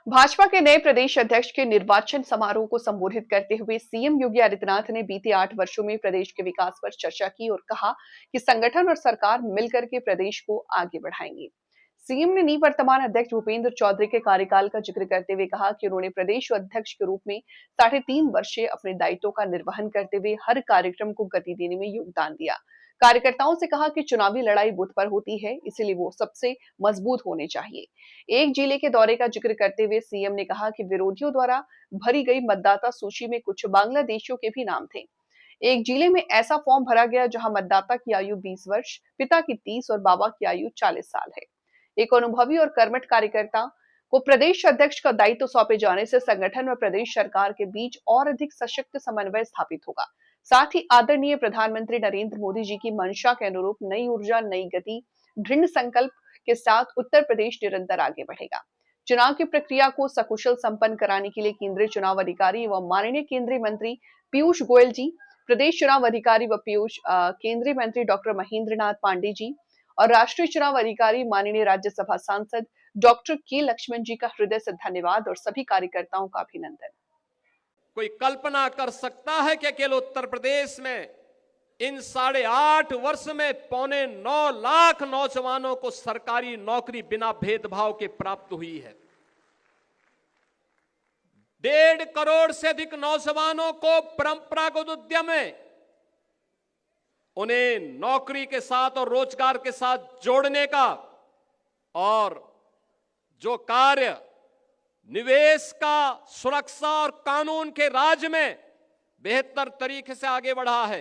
भाजपा के नए प्रदेश अध्यक्ष के निर्वाचन समारोह को संबोधित करते हुए सीएम योगी आदित्यनाथ ने बीते 8 वर्षों में प्रदेश के विकास पर चर्चा की और कहा कि संगठन और सरकार मिलकर के प्रदेश को आगे बढ़ाएंगे। सीएम ने निवर्तमान अध्यक्ष भूपेंद्र चौधरी के कार्यकाल का जिक्र करते हुए कहा कि उन्होंने प्रदेश अध्यक्ष के रूप में 3.5 वर्ष अपने दायित्वों का निर्वहन करते हुए हर कार्यक्रम को गति देने में योगदान दिया। कार्यकर्ताओं से कहा कि चुनावी लड़ाई बूथ पर होती है, इसलिए वो सबसे मजबूत होने चाहिए। एक जिले के दौरे का जिक्र करते हुए सीएम ने कहा कि विरोधियों द्वारा भरी गई मतदाता सूची में कुछ बांग्लादेशियों के भी नाम थे। एक जिले में ऐसा फॉर्म भरा गया जहां मतदाता की आयु 20 वर्ष, पिता की 30 और बाबा की आयु 40 साल है। एक अनुभवी और कर्मठ कार्यकर्ता को प्रदेश अध्यक्ष का दायित्व सौंपे जाने से संगठन और प्रदेश सरकार के बीच और अधिक सशक्त समन्वय स्थापित होगा। साथ ही आदरणीय प्रधानमंत्री नरेंद्र मोदी जी की मंशा के अनुरूप नई ऊर्जा, नई गति, दृढ़ संकल्प के साथ उत्तर प्रदेश निरंतर आगे बढ़ेगा। चुनाव की प्रक्रिया को सकुशल संपन्न कराने के लिए केंद्रीय चुनाव अधिकारी व माननीय केंद्रीय मंत्री पीयूष गोयल जी, प्रदेश चुनाव अधिकारी व केंद्रीय मंत्री डॉक्टर महेंद्र नाथ पांडे जी और राष्ट्रीय चुनाव अधिकारी माननीय राज्यसभा सांसद डॉक्टर के लक्ष्मण जी का हृदय से धन्यवाद और सभी कार्यकर्ताओं का अभिनंदन। कोई कल्पना कर सकता है कि केवल उत्तर प्रदेश में इन 8.5 वर्ष में 9.25 लाख नौजवानों को सरकारी नौकरी बिना भेदभाव के प्राप्त हुई है। 1.5 करोड़ से अधिक नौजवानों को परंपरागत उद्यम में उन्हें नौकरी के साथ और रोजगार के साथ जोड़ने का और जो कार्य निवेश का, सुरक्षा और कानून के राज में बेहतर तरीके से आगे बढ़ा है।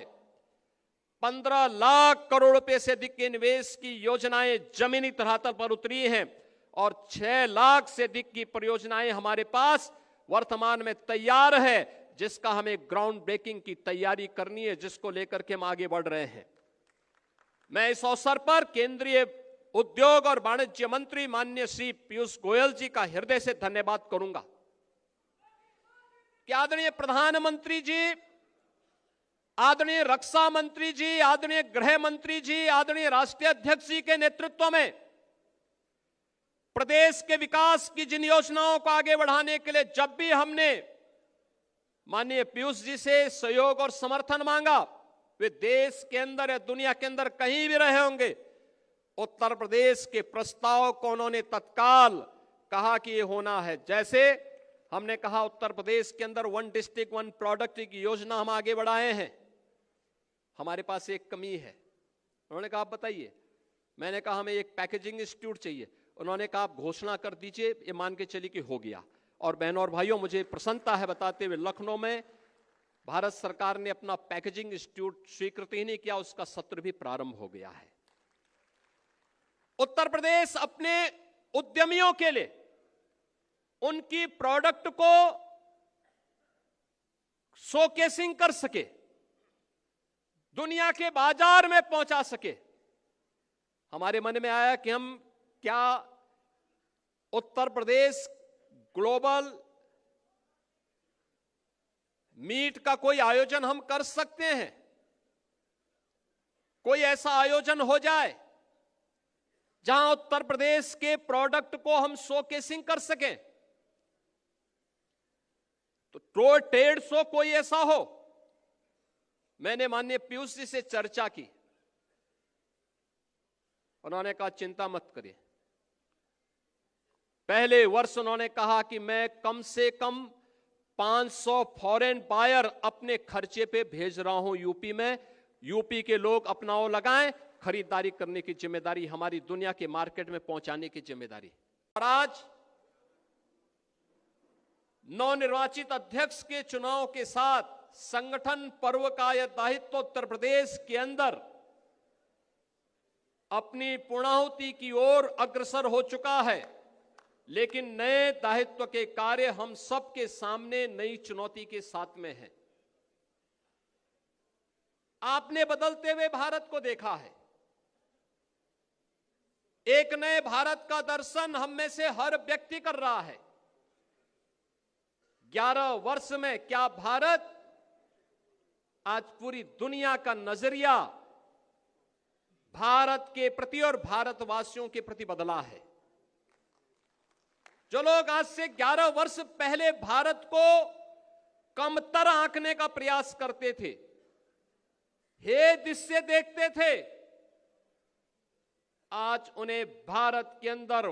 15 लाख करोड़ रुपए से अधिक के निवेश की योजनाएं जमीनी धरातल पर उतरी हैं और 6 लाख से अधिक की परियोजनाएं हमारे पास वर्तमान में तैयार है, जिसका हमें ग्राउंड ब्रेकिंग की तैयारी करनी है, जिसको लेकर के हम आगे बढ़ रहे हैं। मैं इस अवसर पर केंद्रीय उद्योग और वाणिज्य मंत्री माननीय श्री पीयूष गोयल जी का हृदय से धन्यवाद करूंगा कि आदरणीय प्रधानमंत्री जी, आदरणीय रक्षा मंत्री जी, आदरणीय गृह मंत्री जी, आदरणीय राष्ट्रीय अध्यक्ष जी के नेतृत्व में प्रदेश के विकास की जिन योजनाओं को आगे बढ़ाने के लिए जब भी हमने माननीय पीयूष जी से सहयोग और समर्थन मांगा, वे देश के अंदर या दुनिया के अंदर कहीं भी रहे होंगे, उत्तर प्रदेश के प्रस्ताव को उन्होंने तत्काल कहा कि ये होना है। जैसे हमने कहा उत्तर प्रदेश के अंदर 1 डिस्ट्रिक्ट 1 प्रोडक्ट की योजना हम आगे बढ़ाए हैं। हमारे पास एक कमी है। उन्होंने कहा आप बताइए। मैंने कहा हमें एक पैकेजिंग इंस्टीट्यूट चाहिए। उन्होंने कहा आप घोषणा कर दीजिए, ये मान के चलिए कि हो गया। और बहनों और भाइयों, मुझे प्रसन्नता है बताते हुए लखनऊ में भारत सरकार ने अपना पैकेजिंग इंस्टीट्यूट स्वीकृत ही नहीं किया, उसका सत्र भी प्रारंभ हो गया है। उत्तर प्रदेश अपने उद्यमियों के लिए उनकी प्रोडक्ट को शोकेसिंग कर सके, दुनिया के बाजार में पहुंचा सके। हमारे मन में आया कि हम क्या उत्तर प्रदेश ग्लोबल मीट का कोई आयोजन हम कर सकते हैं? कोई ऐसा आयोजन हो जाए जहां उत्तर प्रदेश के प्रोडक्ट को हम शोकेसिंग कर सकें। तो ट्रेड शो कोई ऐसा हो। मैंने माननीय पीयूष जी से चर्चा की, उन्होंने कहा चिंता मत करिए। पहले वर्ष उन्होंने कहा कि मैं कम से कम 500 फॉरेन बायर अपने खर्चे पे भेज रहा हूं यूपी में। यूपी के लोग अपना वो लगाएं, खरीदारी करने की जिम्मेदारी हमारी, दुनिया के मार्केट में पहुंचाने की जिम्मेदारी। और आज नवनिर्वाचित अध्यक्ष के चुनाव के साथ संगठन पर्व का यह दायित्व उत्तर प्रदेश के अंदर अपनी पूर्णाहुति की ओर अग्रसर हो चुका है। लेकिन नए दायित्व के कार्य हम सबके सामने नई चुनौती के साथ में है। आपने बदलते हुए भारत को देखा है। एक नए भारत का दर्शन हम में से हर व्यक्ति कर रहा है। 11 वर्ष में क्या भारत आज पूरी दुनिया का नजरिया भारत के प्रति और भारतवासियों के प्रति बदला है। जो लोग आज से 11 वर्ष पहले भारत को कमतर आंकने का प्रयास करते थे, हे दृश्य देखते थे, आज उन्हें भारत के अंदर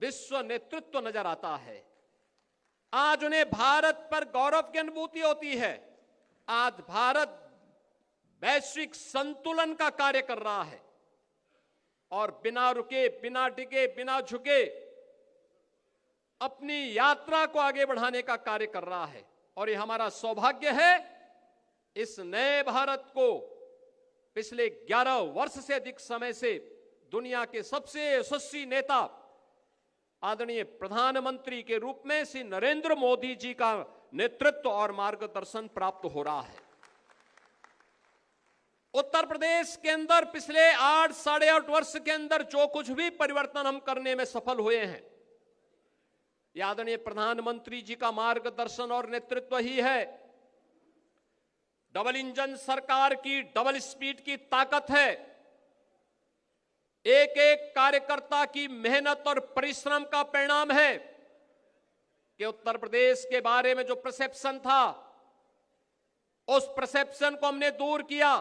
विश्व नेतृत्व नजर आता है। आज उन्हें भारत पर गौरव की अनुभूति होती है। आज भारत वैश्विक संतुलन का कार्य कर रहा है और बिना रुके, बिना टिके, बिना झुके अपनी यात्रा को आगे बढ़ाने का कार्य कर रहा है। और ये हमारा सौभाग्य है, इस नए भारत को पिछले 11 वर्ष से अधिक समय से दुनिया के सबसे यशस्वी नेता आदरणीय प्रधानमंत्री के रूप में श्री नरेंद्र मोदी जी का नेतृत्व और मार्गदर्शन प्राप्त हो रहा है। उत्तर प्रदेश के अंदर पिछले 8 साढ़े 8 वर्ष के अंदर जो कुछ भी परिवर्तन हम करने में सफल हुए हैं, यह आदरणीय प्रधानमंत्री जी का मार्गदर्शन और नेतृत्व ही है। डबल इंजन सरकार की डबल स्पीड की ताकत है। एक एक कार्यकर्ता की मेहनत और परिश्रम का परिणाम है कि उत्तर प्रदेश के बारे में जो परसेप्शन था, उस परसेप्शन को हमने दूर किया।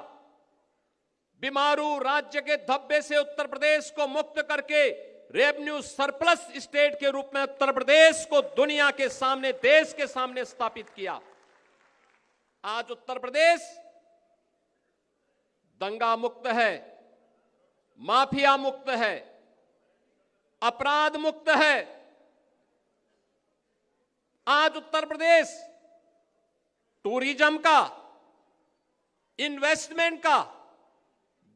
बीमारू राज्य के धब्बे से उत्तर प्रदेश को मुक्त करके रेवेन्यू सरप्लस स्टेट के रूप में उत्तर प्रदेश को दुनिया के सामने, देश के सामने स्थापित किया। आज उत्तर प्रदेश दंगा मुक्त है, माफिया मुक्त है, अपराध मुक्त है। आज उत्तर प्रदेश टूरिज्म का, इन्वेस्टमेंट का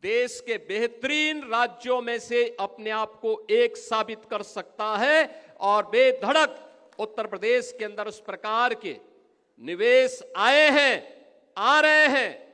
देश के बेहतरीन राज्यों में से अपने आप को एक साबित कर सकता है और बेधड़क उत्तर प्रदेश के अंदर उस प्रकार के निवेश आए हैं, आ रहे हैं